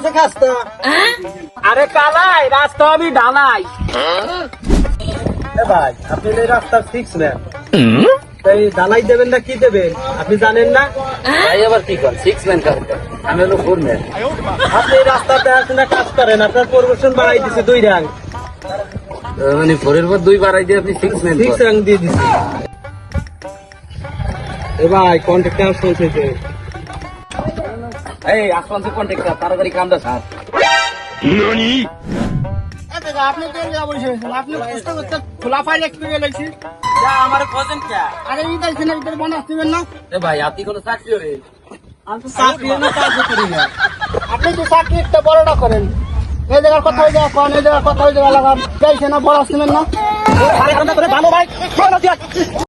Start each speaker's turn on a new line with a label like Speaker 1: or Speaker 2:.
Speaker 1: আছে খাস্তা।
Speaker 2: আরে কালাই রাস্তা আমি ঢালাই।
Speaker 1: ভাই আপনি এই রাস্তা ফিক্স নেন, এই ঢালাই দেবেন না কি দেবেন আপনি জানেন না?
Speaker 2: ভাই আবার কি কর 6 ম্যান কাজ আমি হলো 4 ম্যান।
Speaker 1: আপনি এই রাস্তাতে আসলে কাজ করেন, আপনার পরিবেশন বাড়াই দিছে 2 র‍্যাঙ্ক,
Speaker 2: মানে 4 এর পর 2 বাড়াই দিয়ে আপনি 6 ম্যান
Speaker 1: 6 র‍্যাঙ্ক দিয়ে দিছে। এ ভাই কন্ট্রাক্টর শুনছে
Speaker 2: এই আসমান তো কন্টাক্ট তাড়াতাড়ি কামটা স্যার।
Speaker 3: আপনি তো বসেছেন, আপনি কষ্ট করতে খোলা ফাইল এক্সপিরিয়েন্স লাগছে।
Speaker 2: আমার খোঁজেন কে?
Speaker 3: আরে এই দেখছেন এর ভিতরে বানাস দিবেন না।
Speaker 2: এ ভাই আপনি কোন চাকরি হবে?
Speaker 1: আমি তো চাকরি না কাজ করি না।
Speaker 3: আপনি যে চাকরি একটা বড়টা করেন, এই জায়গার কথা হয়ে যাওয়া কোন, এই জায়গার কথা হয়ে যাওয়া লাগান, দেখছেন না বড় আসবেন না।
Speaker 1: ভালো ভাই